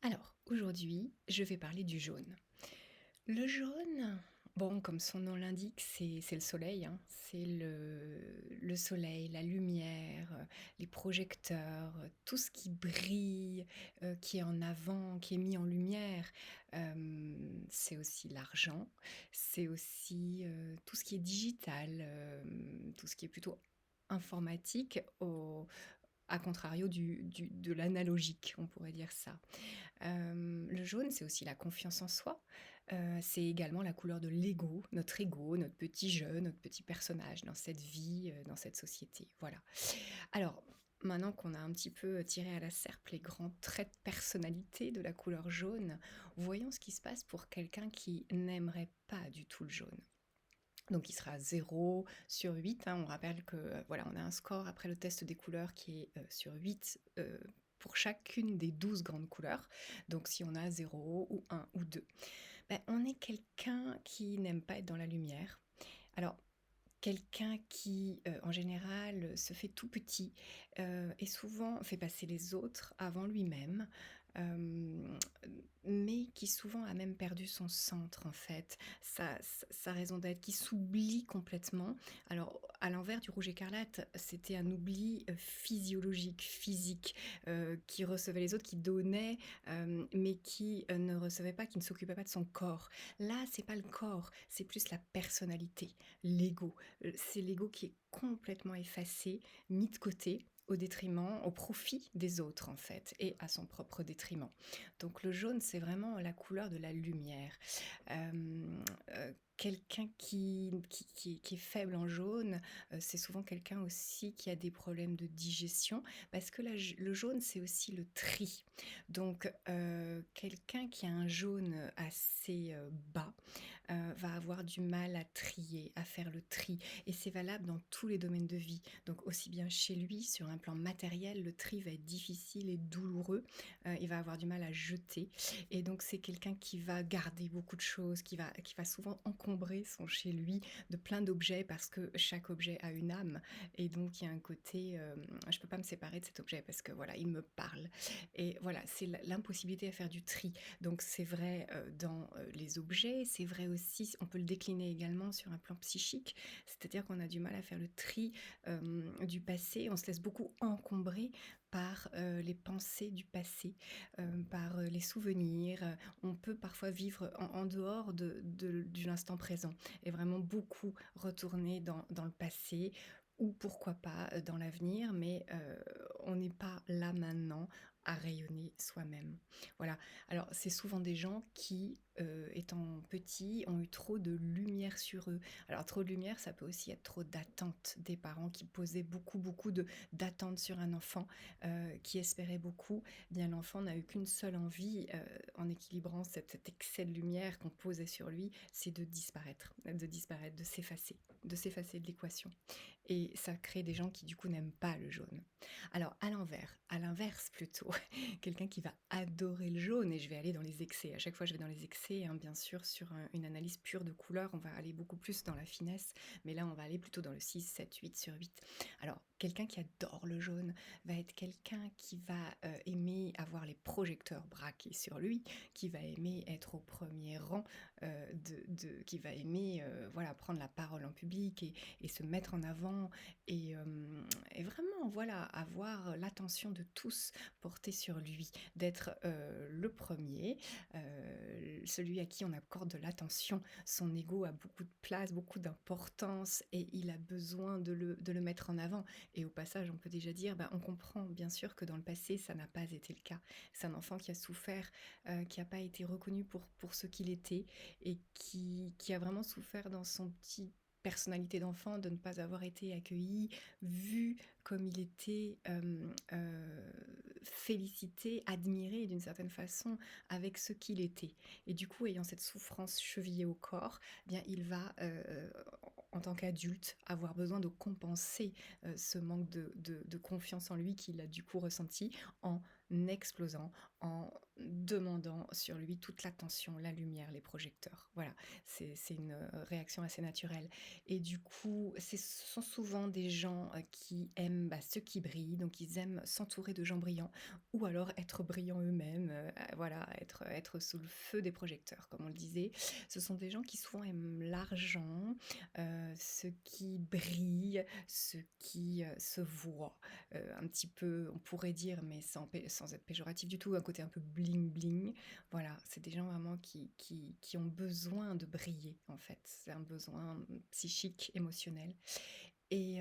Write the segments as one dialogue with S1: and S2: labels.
S1: Alors, aujourd'hui, je vais parler du jaune. Le jaune, bon, comme son nom l'indique, c'est le soleil, hein. C'est le soleil, la lumière, les projecteurs, tout ce qui brille, qui est en avant, qui est mis en lumière. C'est aussi l'argent, c'est aussi, tout ce qui est digital, tout ce qui est plutôt informatique au à contrario du de l'analogique, on pourrait dire ça. Le jaune, c'est aussi la confiance en soi. C'est également la couleur de l'ego, notre petit jeu, notre petit personnage dans cette vie, dans cette société, voilà. Alors, maintenant qu'on a un petit peu tiré à la serpe les grands traits de personnalité de la couleur jaune, voyons ce qui se passe pour quelqu'un qui n'aimerait pas du tout le jaune. Donc il sera 0 sur 8, hein. On rappelle que, voilà, on a un score après le test des couleurs qui est, sur 8, pour chacune des 12 grandes couleurs. Donc si on a 0 ou 1 ou 2, on est quelqu'un qui n'aime pas être dans la lumière. Alors, quelqu'un qui, en général, se fait tout petit, et souvent fait passer les autres avant lui-même, hem, mais qui souvent a même perdu son centre, en fait, sa raison d'être, qui s'oublie complètement. Alors, à l'envers du rouge écarlate, c'était un oubli, physiologique, physique, qui recevait les autres, qui donnait, mais qui, ne recevait pas, qui ne s'occupait pas de son corps. Là, c'est pas le corps, c'est plus la personnalité, l'ego. C'est l'ego qui est complètement effacé, mis de côté, au détriment, au profit des autres en fait et à son propre détriment. Donc le jaune, c'est vraiment la couleur de la lumière. Quelqu'un qui est faible en jaune, c'est souvent quelqu'un aussi qui a des problèmes de digestion parce que le jaune, c'est aussi le tri. Donc quelqu'un qui a un jaune assez, bas, va avoir du mal à trier, à faire le tri et c'est valable dans tous les domaines de vie. Donc aussi bien chez lui, sur un plan matériel, le tri va être difficile et douloureux, il va avoir du mal à jeter et donc c'est quelqu'un qui va garder beaucoup de choses, qui va souvent encombrer son chez lui de plein d'objets parce que chaque objet a une âme et donc il y a un côté, je peux pas me séparer de cet objet parce que voilà, il me parle et voilà, c'est l'impossibilité à faire du tri. Donc c'est vrai, dans, les objets, c'est vrai aussi on peut le décliner également sur un plan psychique, c'est-à-dire qu'on a du mal à faire le tri, du passé. On se laisse beaucoup encombrer par, les pensées du passé, par, les souvenirs, on peut parfois vivre en dehors de l'instant présent et vraiment beaucoup retourner dans le passé ou pourquoi pas, dans l'avenir, mais on n'est pas là maintenant à rayonner soi-même. Voilà. Alors, c'est souvent des gens qui, étant petits, ont eu trop de lumière sur eux. Alors, trop de lumière, ça peut aussi être trop d'attentes des parents qui posaient beaucoup, beaucoup d'attentes sur un enfant, qui espérait beaucoup. Eh bien, l'enfant n'a eu qu'une seule envie, en équilibrant cet excès de lumière qu'on posait sur lui, c'est de disparaître, de s'effacer de l'équation et ça crée des gens qui, du coup, n'aiment pas le jaune. Alors, à l'inverse plutôt, quelqu'un qui va adorer le jaune et je vais aller dans les excès. À chaque fois, je vais dans les excès, hein, bien sûr, sur une analyse pure de couleur, on va aller beaucoup plus dans la finesse, mais là, on va aller plutôt dans le 6, 7, 8 sur 8. Alors, quelqu'un qui adore le jaune va être quelqu'un qui va aimer avoir les projecteurs braqués sur lui, qui va aimer être au premier rang, qui va aimer voilà, prendre la parole en public et se mettre en avant et vraiment voilà, avoir l'attention de tous portée sur lui, d'être le premier, celui à qui on accorde de l'attention. Son ego a beaucoup de place, beaucoup d'importance et il a besoin de le mettre en avant. Et au passage, on peut déjà dire, on comprend bien sûr que dans le passé, ça n'a pas été le cas. C'est un enfant qui a souffert, qui n'a pas été reconnu pour ce qu'il était et qui a vraiment souffert dans son petit personnalité d'enfant de ne pas avoir été accueilli, vu comme il était, félicité, admiré d'une certaine façon avec ce qu'il était. Et du coup, ayant cette souffrance chevillée au corps, bien il va, en tant qu'adulte, avoir besoin de compenser, ce manque de confiance en lui qu'il a du coup ressenti en explosant, en demandant sur lui toute l'attention, la lumière, les projecteurs. Voilà, c'est une, réaction assez naturelle et du coup, ce sont souvent des gens, qui aiment, ceux qui brillent, donc ils aiment s'entourer de gens brillants ou alors être brillants eux-mêmes, voilà, être sous le feu des projecteurs, comme on le disait. Ce sont des gens qui souvent aiment l'argent, ceux qui brillent, ceux qui, se voient, un petit peu, on pourrait dire, mais sans être péjoratif du tout, un côté un peu bling bling. Voilà, c'est des gens vraiment qui ont besoin de briller, en fait. C'est un besoin, psychique, émotionnel. Et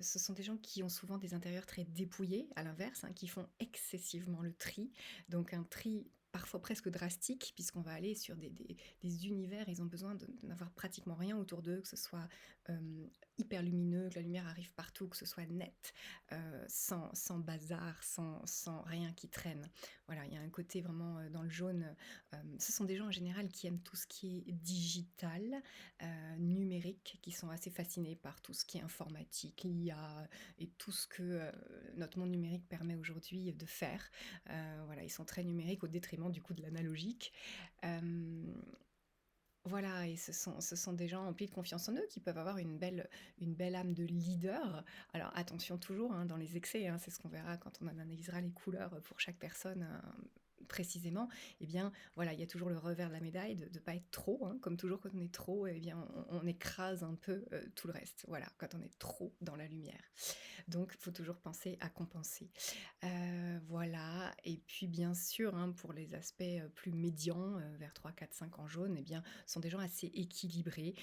S1: ce sont des gens qui ont souvent des intérieurs très dépouillés, à l'inverse, hein, qui font excessivement le tri. Donc un tri parfois presque drastique, puisqu'on va aller sur des univers, ils ont besoin de n'avoir pratiquement rien autour d'eux, que ce soit hyper lumineux, que la lumière arrive partout, que ce soit net, sans bazar, sans rien qui traîne. Voilà, il y a un côté vraiment dans le jaune. Ce sont des gens en général qui aiment tout ce qui est digital, numériques qui sont assez fascinés par tout ce qui est informatique, l'IA et tout ce que notre monde numérique permet aujourd'hui de faire. Voilà, ils sont très numériques au détriment du coup de l'analogique. Euh, voilà, et ce sont des gens emplis de confiance en eux qui peuvent avoir une belle âme de leader. Alors attention toujours hein, dans les excès, hein, c'est ce qu'on verra quand on analysera les couleurs pour chaque personne précisément. Eh bien, voilà, il y a toujours le revers de la médaille de ne pas être trop. Hein, comme toujours, quand on est trop, eh bien, on écrase un peu tout le reste. Voilà, quand on est trop dans la lumière. Donc, il faut toujours penser à compenser. Voilà, et puis bien sûr, hein, pour les aspects plus médians, vers 3, 4, 5 en jaune, eh bien, sont des gens assez équilibrés,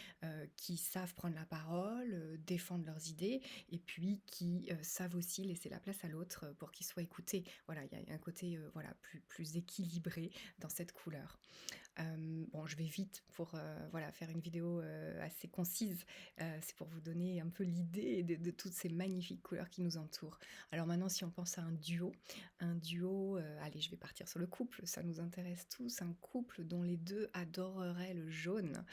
S1: qui savent prendre la parole, défendre leurs idées, et puis qui savent aussi laisser la place à l'autre pour qu'il soit écouté. Voilà, il y a un côté voilà, plus équilibré dans cette couleur. Bon, je vais vite pour voilà, faire une vidéo assez concise. C'est pour vous donner un peu l'idée de toutes ces magnifiques couleurs qui nous entourent. Alors maintenant, si on pense à un duo, allez, je vais partir sur le couple, ça nous intéresse tous, un couple dont les deux adoreraient le jaune.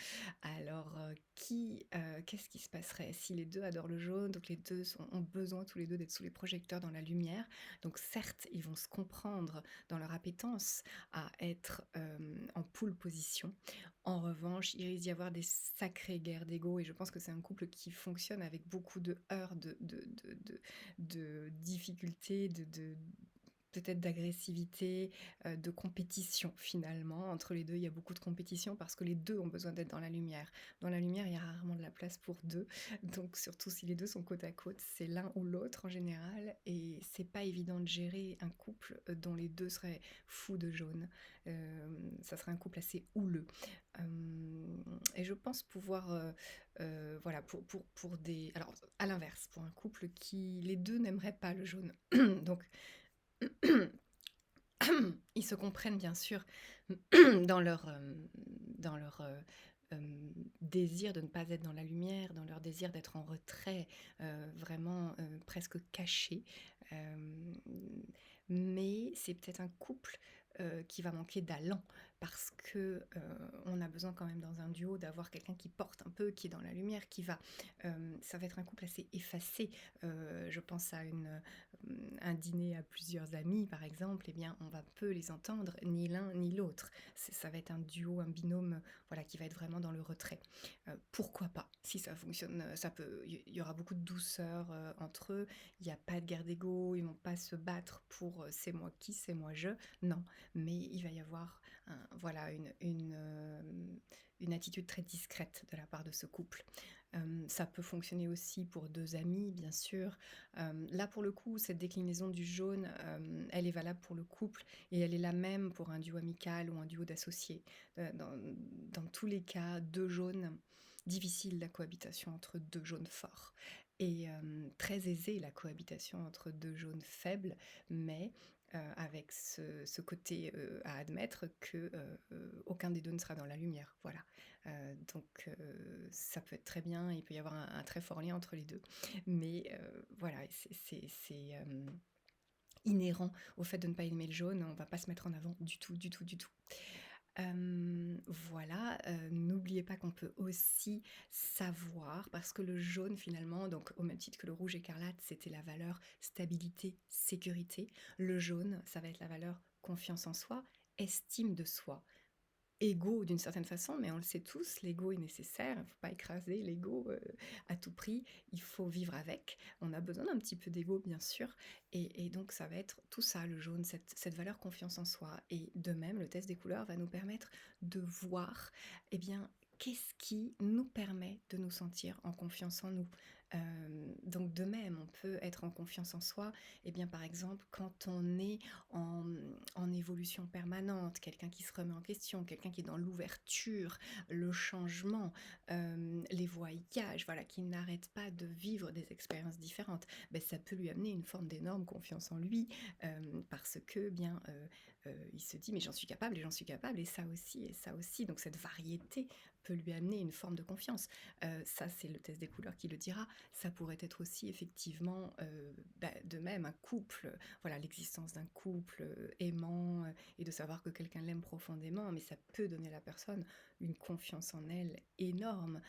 S1: Alors, qu'est-ce qui se passerait si les deux adorent le jaune, donc les deux ont besoin tous les deux d'être sous les projecteurs dans la lumière. Donc certes, ils vont se comprendre dans leur appétence à être en pole position. En revanche, il risque d'y avoir des sacrées guerres d'ego et je pense que c'est un couple qui fonctionne avec beaucoup de heurts, de difficultés, peut-être d'agressivité, de compétition finalement. Entre les deux, il y a beaucoup de compétition parce que les deux ont besoin d'être dans la lumière. Dans la lumière, il y a rarement de la place pour deux. Donc surtout si les deux sont côte à côte, c'est l'un ou l'autre en général. Et c'est pas évident de gérer un couple dont les deux seraient fous de jaune. Ça serait un couple assez houleux. Et je pense pouvoir, voilà, pour des... Alors, à l'inverse, pour un couple qui, les deux n'aimeraient pas le jaune. Donc, ils se comprennent bien sûr dans leur désir de ne pas être dans la lumière, dans leur désir d'être en retrait, vraiment presque caché. Euh, mais c'est peut-être un couple qui va manquer d'allant parce que on a besoin quand même dans un duo d'avoir quelqu'un qui porte un peu, qui est dans la lumière, qui va... ça va être un couple assez effacé. Je pense à un dîner à plusieurs amis, par exemple, eh bien, on va peu les entendre, ni l'un ni l'autre. Ça va être un duo, un binôme, voilà, qui va être vraiment dans le retrait. Pourquoi pas? Si ça fonctionne, ça peut. Il y aura beaucoup de douceur entre eux. Il n'y a pas de guerre d'ego. Ils vont pas se battre pour c'est moi qui, c'est moi je. Non, mais il va y avoir, voilà, une attitude très discrète de la part de ce couple. Ça peut fonctionner aussi pour deux amis, bien sûr. Là, pour le coup, cette déclinaison du jaune, elle est valable pour le couple et elle est la même pour un duo amical ou un duo d'associés. Dans tous les cas, deux jaunes, difficile la cohabitation entre deux jaunes forts. Et très aisée la cohabitation entre deux jaunes faibles, mais avec ce côté à admettre que aucun des deux ne sera dans la lumière. Voilà. Donc ça peut être très bien, il peut y avoir un très fort lien entre les deux. Mais voilà, c'est inhérent au fait de ne pas aimer le jaune, on va pas se mettre en avant du tout, du tout, du tout. Voilà, n'oubliez pas qu'on peut aussi savoir, parce que le jaune finalement, donc au même titre que le rouge écarlate, c'était la valeur stabilité, sécurité. Le jaune, ça va être la valeur confiance en soi, estime de soi. égaux d'une certaine façon, mais on le sait tous, l'ego est nécessaire, il ne faut pas écraser l'ego, à tout prix, il faut vivre avec. On a besoin d'un petit peu d'ego, bien sûr, et donc ça va être tout ça, le jaune, cette valeur confiance en soi, et de même, le test des couleurs va nous permettre de voir, eh bien, qu'est-ce qui nous permet de nous sentir en confiance en nous? Donc de même, on peut être en confiance en soi, eh bien, par exemple, quand on est en évolution permanente, quelqu'un qui se remet en question, quelqu'un qui est dans l'ouverture, le changement, les voyages, voilà, qui n'arrête pas de vivre des expériences différentes, beh, ça peut lui amener une forme d'énorme confiance en lui, parce que bien, il se dit: «Mais j'en suis capable et j'en suis capable et ça aussi», donc cette variété peut lui amener une forme de confiance. Ça, c'est le test des couleurs qui le dira. Ça pourrait être aussi effectivement, de même un couple, voilà, l'existence d'un couple, aimant, et de savoir que quelqu'un l'aime profondément, mais ça peut donner à la personne une confiance en elle énorme.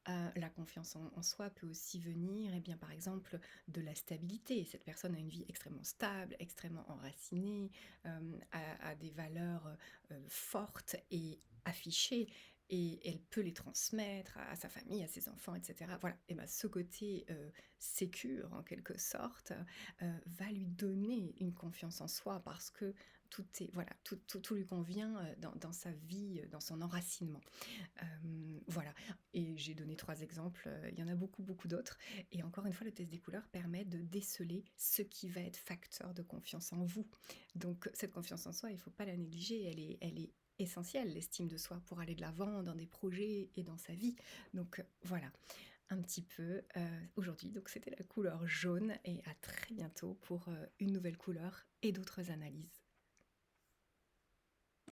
S1: La confiance en soi peut aussi venir, eh bien, par exemple, de la stabilité. Cette personne a une vie extrêmement stable, extrêmement enracinée, a des valeurs, fortes et affichées, et elle peut les transmettre à sa famille, à ses enfants, et cetera. Voilà, et ben, ce côté, sécure en quelque sorte, va lui donner une confiance en soi parce que tout est voilà, tout lui convient, dans sa vie, dans son enracinement. Voilà, et j'ai donné 3 exemples, il y en a beaucoup, beaucoup d'autres, et encore une fois, le test des couleurs permet de déceler ce qui va être facteur de confiance en vous. Donc cette confiance en soi, il ne faut pas la négliger, elle est essentielle, l'estime de soi, pour aller de l'avant dans des projets et dans sa vie. Donc voilà, un petit peu, aujourd'hui, donc c'était la couleur jaune, et à très bientôt pour, une nouvelle couleur et d'autres analyses.